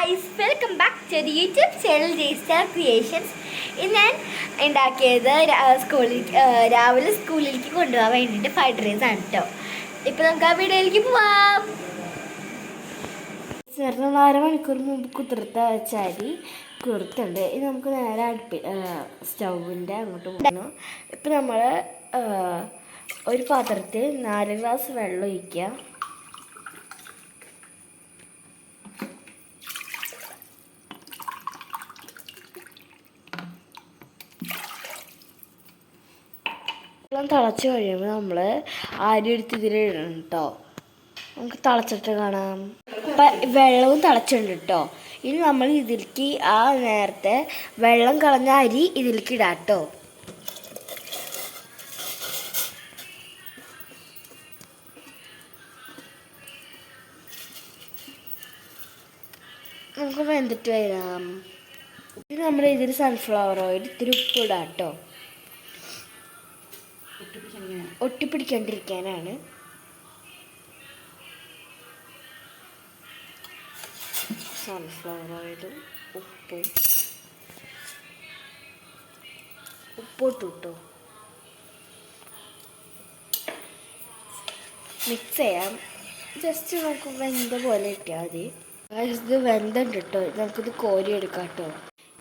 Guys, welcome back to the YouTube channel Jaystar creations. ഇന്ന് ഞാൻ ഉണ്ടാക്കിയത് രാവിലെ സ്കൂളിലേക്ക് കൊണ്ടുപോകാൻ വേണ്ടിയിട്ട് ഫ്രൈഡ് റൈസ് ആണ് കേട്ടോ. ഇപ്പം നമുക്ക് ആ വീഡിയോയിലേക്ക് പോവാം. ചേർന്ന് 4 മണിക്കൂർ മുമ്പ് കുതിർത്ത അരി കുതിർത്തുണ്ട്. ഇത് നമുക്ക് നേരെ സ്റ്റൗവിൻ്റെ അങ്ങോട്ട് പോകണം. ഇപ്പം നമ്മൾ ഒരു പാത്രത്തിൽ 4 ഗ്ലാസ് വെള്ളം ഒഴിക്കുക. വെള്ളം തിളച്ച് കഴിയുമ്പോൾ നമ്മൾ അരി എടുത്ത് ഇതിലിടണം കേട്ടോ. നമുക്ക് തിളച്ചിട്ട് കാണാം. അപ്പം വെള്ളവും തിളച്ചിട്ടുണ്ട് കേട്ടോ. ഇനി നമ്മൾ ഇതിലേക്ക് ആ നേരത്തെ വെള്ളം കളഞ്ഞ അരി ഇതിലേക്ക് ഇടാം കേട്ടോ. നമുക്ക് വെന്തിട്ട് വരാം. ഇത് നമ്മൾ ഇതിൽ സൺഫ്ലവർ ഓയിൽ ഇത്തിരി ഉപ്പ് ഇടാം കേട്ടോ. ഒട്ടിപ്പിടിക്കാണ്ടിരിക്കാനാണ്. സൺഫ്ലവർ ഓയിലും ഉപ്പിട്ടു കേട്ടോ. മിക്സ് ചെയ്യാം. ജസ്റ്റ് നമുക്ക് വെന്ത പോലെ ഇട്ടാൽ മതി. ഇത് വെന്തുണ്ട് കേട്ടോ. നമുക്കിത് കോരി എടുക്കാം കേട്ടോ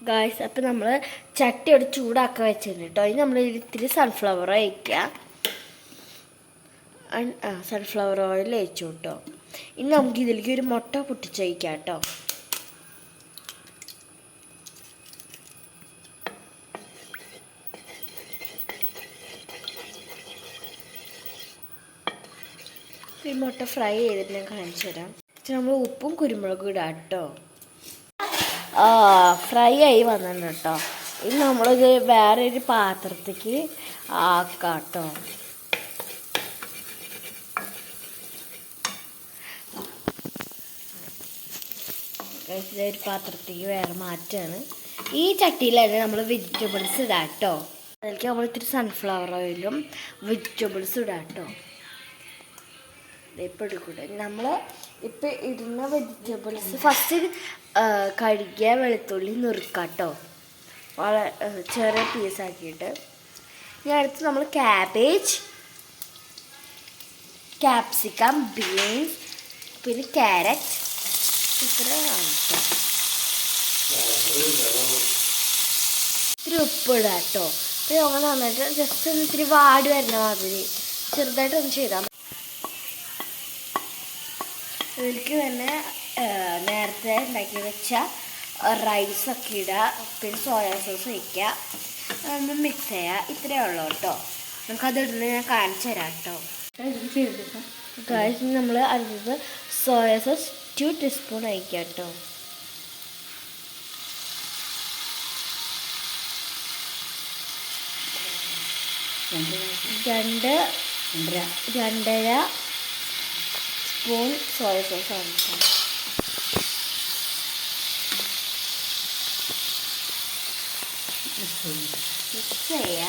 ഗായ്സ്. അപ്പം നമ്മൾ ചട്ടി ഒരു ചൂടാക്കാൻ വെച്ചിട്ടുണ്ട് കേട്ടോ. ഇനി നമ്മൾ ഇത്തിരി സൺഫ്ലവർ ഒഴിക്കുക. സൺഫ്ലവർ ഓയിൽ ഒഴിച്ചു കേട്ടോ. ഇനി നമുക്ക് ഇതിലേക്ക് ഒരു മുട്ട പൊട്ടിച്ചൊഴിക്കാം കേട്ടോ. ഈ മുട്ട ഫ്രൈ ചെയ്തിട്ട് ഞാൻ കാണിച്ചു തരാം. നമ്മൾ ഉപ്പും കുരുമുളകും ഇടാം കേട്ടോ. ഫ്രൈ ആയി വന്നിട്ടുണ്ട് കേട്ടോ. ഇനി നമ്മളിത് വേറൊരു പാത്രത്തേക്ക് ആക്കാം കേട്ടോ. ഒരു പാത്രത്തേക്ക് വേറെ മാറ്റാണ്. ഈ ചട്ടിയിലാണ് നമ്മൾ വെജിറ്റബിൾസ് ഇടാം കേട്ടോ. അതിലേക്ക് നമ്മൾ ഇത്തിരി സൺഫ്ലവർ ഓയിലും വെജിറ്റബിൾസും ഇടാം കേട്ടോ. ഇപ്പം എടുക്കൂട്ടെ. നമ്മൾ ഇപ്പം ഇടുന്ന വെജിറ്റബിൾസ് ഫസ്റ്റ് കഴുകിയ വെളുത്തുള്ളി നുറുക്കാം കേട്ടോ. വളരെ ചെറിയ പീസാക്കിയിട്ട്. ഇനി അടുത്ത് നമ്മൾ ക്യാബേജ്, ക്യാപ്സിക്കം, ബീൻസ്, പിന്നെ ക്യാരറ്റ് ഇത്ര കാണിക്കാം. ഇത്തിരി ഉപ്പിടാം കേട്ടോ. പിന്നെ നമ്മൾ നന്നായിട്ട് ജസ്റ്റ് ഒന്ന് ഇത്തിരി വാടി വരുന്ന മാതിരി ചെറുതായിട്ടൊന്ന് ചെയ്താൽ ഇതിലേക്ക് തന്നെ നേരത്തെ ഉണ്ടാക്കി വെച്ച റൈസൊക്കെ ഇടുക. പിന്നെ സോയാ സോസ് ഒഴിക്കുക. ഒന്ന് മിക്സ് ചെയ്യുക. ഇത്രയേ ഉള്ളൂ കേട്ടോ. നമുക്കത് ഇടുന്നത് ഞാൻ കാണിച്ചു തരാം കേട്ടോ. ഗായ്സ്, നമ്മൾ അടുത്തത് സോയാ സോസ് 2 ടീസ്പൂൺ ഒഴിക്കുക കേട്ടോ. രണ്ടര സ്പൂൺ സോയ സോസ് ആണ്. മിക്സ് ചെയ്യുക.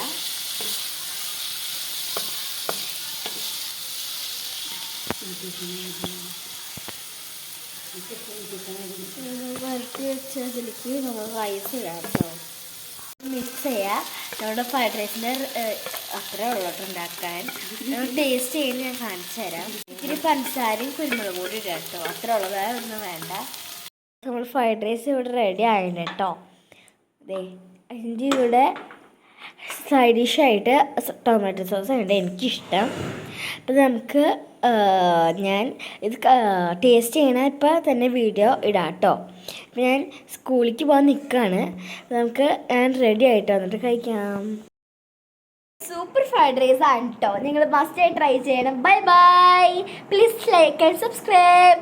വരട്ടി വെച്ചതിലേക്ക് നമ്മൾ റൈസ് ഇടാം കേട്ടോ. മിക്സ് ചെയ്യുക. നമ്മുടെ ഫ്രൈഡ് റൈസിൻ്റെ അത്രേ ഉള്ളോട്ട് ഉണ്ടാക്കാൻ. ടേസ്റ്റ് ചെയ്യുന്നത് ഞാൻ കാണിച്ചു തരാം. ഇത്തിരി പഞ്ചസാരയും കുരുമുളകും കൂടി ഇടാം കേട്ടോ. അത്രേ ഉള്ളൂ, വേറെ ഒന്നും വേണ്ട. നമ്മൾ ഫ്രൈഡ് റൈസ് ഇവിടെ റെഡി ആയിട്ടുണ്ട് കേട്ടോ. അതെ, അതിൻ്റെ ഇവിടെ സൈഡ് ഡിഷായിട്ട് ടൊമാറ്റോ സോസ് ഉണ്ട് എനിക്കിഷ്ടം. അപ്പം നമുക്ക് ഞാൻ ഇത് ടേസ്റ്റ് ചെയ്യണ ഇപ്പം തന്നെ വീഡിയോ ഇടാം കേട്ടോ. അപ്പം ഞാൻ സ്കൂളിലേക്ക് പോകാൻ നിൽക്കുകയാണ്. നമുക്ക് ഞാൻ റെഡി ആയിട്ട് വന്നിട്ട് കഴിക്കാം. സൂപ്പർ ഫ്രൈഡ് റൈസ് ആണ് കേട്ടോ. നിങ്ങൾ മസ്റ്റ് ആയി ട്രൈ ചെയ്യണം. Bye bye. Please like and subscribe.